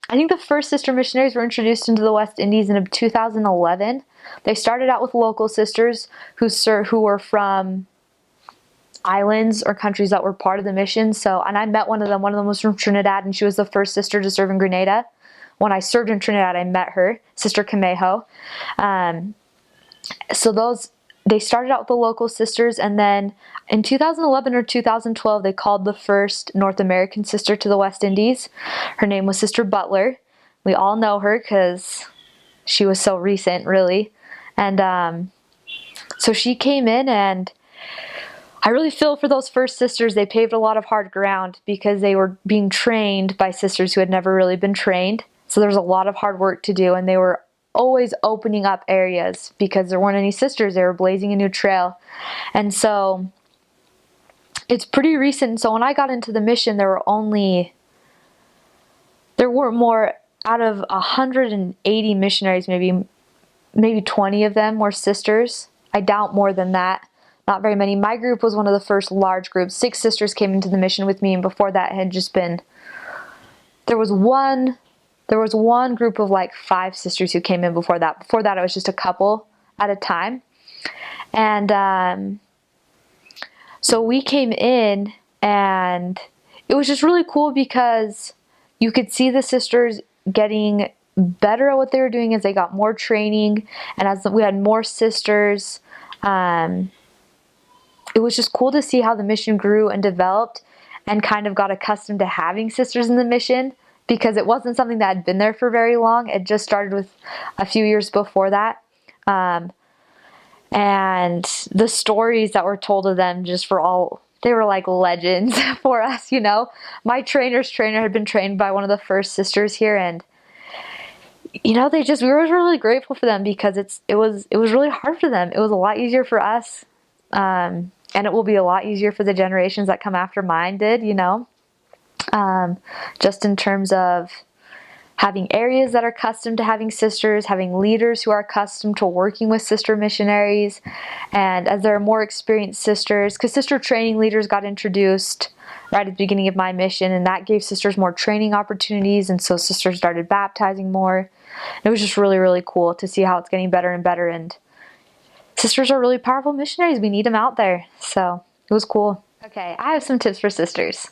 I think the first sister missionaries were introduced into the West Indies in 2011. They started out with local sisters who were from islands or countries that were part of the mission. So, and I met one of them. One of them was from Trinidad, and she was the first sister to serve in Grenada. When I served in Trinidad, I met her, Sister Camejo. So they started out with the local sisters, and then in 2011 or 2012, they called the first North American sister to the West Indies. Her name was Sister Butler. We all know her because she was so recent, really. And so she came in, and I really feel for those first sisters. They paved a lot of hard ground because they were being trained by sisters who had never really been trained. So there's a lot of hard work to do, and they were always opening up areas because there weren't any sisters. They were blazing a new trail. And so it's pretty recent. So when I got into the mission, there were more out of 180 missionaries, maybe 20 of them were sisters. I doubt more than that. Not very many. My group was one of the first large groups. 6 sisters came into the mission with me, and before that had just been, there was one group of like 5 sisters who came in before that. Before that, it was just a couple at a time. And so we came in, and it was just really cool because you could see the sisters getting better at what they were doing as they got more training, and as we had more sisters, it was just cool to see how the mission grew and developed, and kind of got accustomed to having sisters in the mission, because it wasn't something that had been there for very long. It just started with a few years before that. And the stories that were told of them they were like legends for us, you know. My trainer's trainer had been trained by one of the first sisters here, and you know, we were really grateful for them because it was really hard for them. It was a lot easier for us, and it will be a lot easier for the generations that come after mine did, you know. Just in terms of having areas that are accustomed to having sisters, having leaders who are accustomed to working with sister missionaries, and as there are more experienced sisters, because sister training leaders got introduced right at the beginning of my mission, and that gave sisters more training opportunities, and so sisters started baptizing more. It was just really, really cool to see how it's getting better and better, and sisters are really powerful missionaries. We need them out there, so it was cool. Okay, I have some tips for sisters.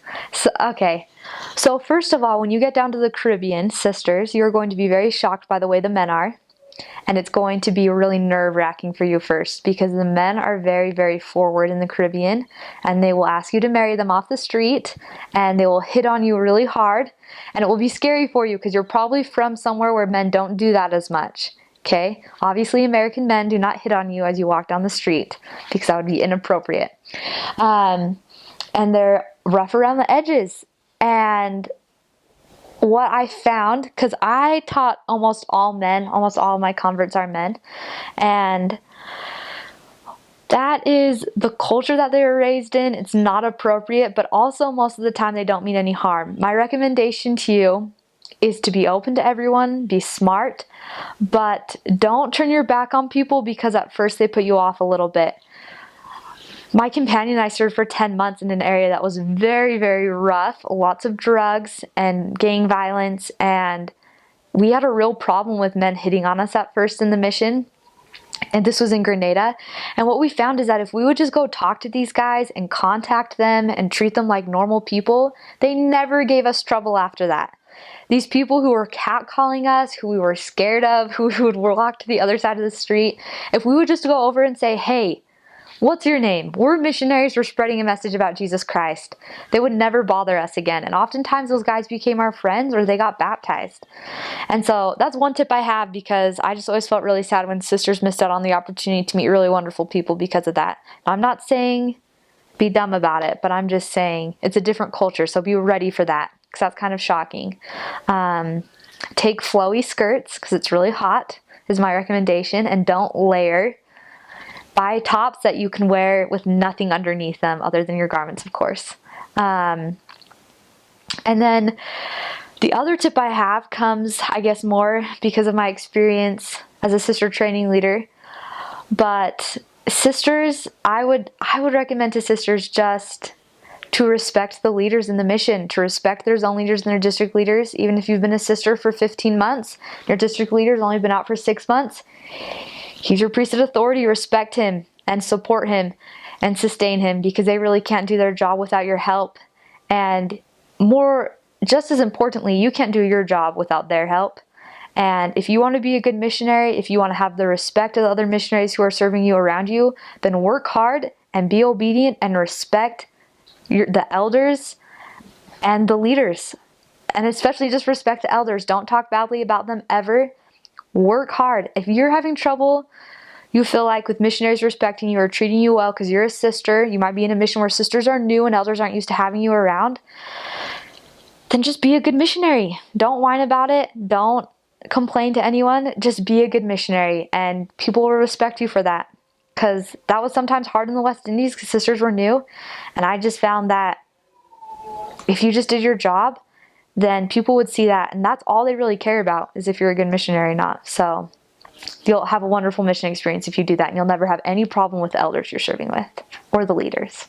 So first of all, when you get down to the Caribbean, sisters, you're going to be very shocked by the way the men are. And it's going to be really nerve-wracking for you first, because the men are very, very forward in the Caribbean, and they will ask you to marry them off the street, and they will hit on you really hard, and it will be scary for you because you're probably from somewhere where men don't do that as much. Okay, obviously American men do not hit on you as you walk down the street because that would be inappropriate. And they're rough around the edges. And what I found, because I taught almost all men, almost all of my converts are men, and that is the culture that they were raised in. It's not appropriate, but also most of the time they don't mean any harm. My recommendation to you is to be open to everyone, be smart, but don't turn your back on people because at first they put you off a little bit. My companion and I served for 10 months in an area that was very, very rough, lots of drugs and gang violence, and we had a real problem with men hitting on us at first in the mission. And this was in Grenada. And what we found is that if we would just go talk to these guys and contact them and treat them like normal people, they never gave us trouble after that. These people who were catcalling us, who we were scared of, who would walk to the other side of the street, if we would just go over and say, hey, what's your name? We're missionaries. We're spreading a message about Jesus Christ. They would never bother us again. And oftentimes those guys became our friends or they got baptized. And so that's one tip I have, because I just always felt really sad when sisters missed out on the opportunity to meet really wonderful people because of that. Now, I'm not saying be dumb about it, but I'm just saying it's a different culture. So be ready for that, because that's kind of shocking. Take flowy skirts because it's really hot is my recommendation, and don't layer. Buy tops that you can wear with nothing underneath them other than your garments, of course. And then the other tip I have comes, I guess, more because of my experience as a sister training leader. But sisters, I would recommend to sisters just to respect the leaders in the mission, to respect their zone leaders and their district leaders. Even if you've been a sister for 15 months, your district leader's only been out for 6 months, he's your priesthood authority. Respect him and support him and sustain him, because they really can't do their job without your help. And just as importantly, you can't do your job without their help. And if you want to be a good missionary, if you want to have the respect of the other missionaries who are serving you around you, then work hard and be obedient and respect the elders and the leaders. And especially just respect the elders. Don't talk badly about them ever. Work hard. If you're having trouble, you feel like with missionaries respecting you or treating you well because you're a sister, you might be in a mission where sisters are new and elders aren't used to having you around, then just be a good missionary. Don't whine about it. Don't complain to anyone. Just be a good missionary, and people will respect you for that. Because that was sometimes hard in the West Indies because sisters were new. And I just found that if you just did your job, then people would see that. And that's all they really care about, is if you're a good missionary or not. So you'll have a wonderful mission experience if you do that. And you'll never have any problem with the elders you're serving with or the leaders.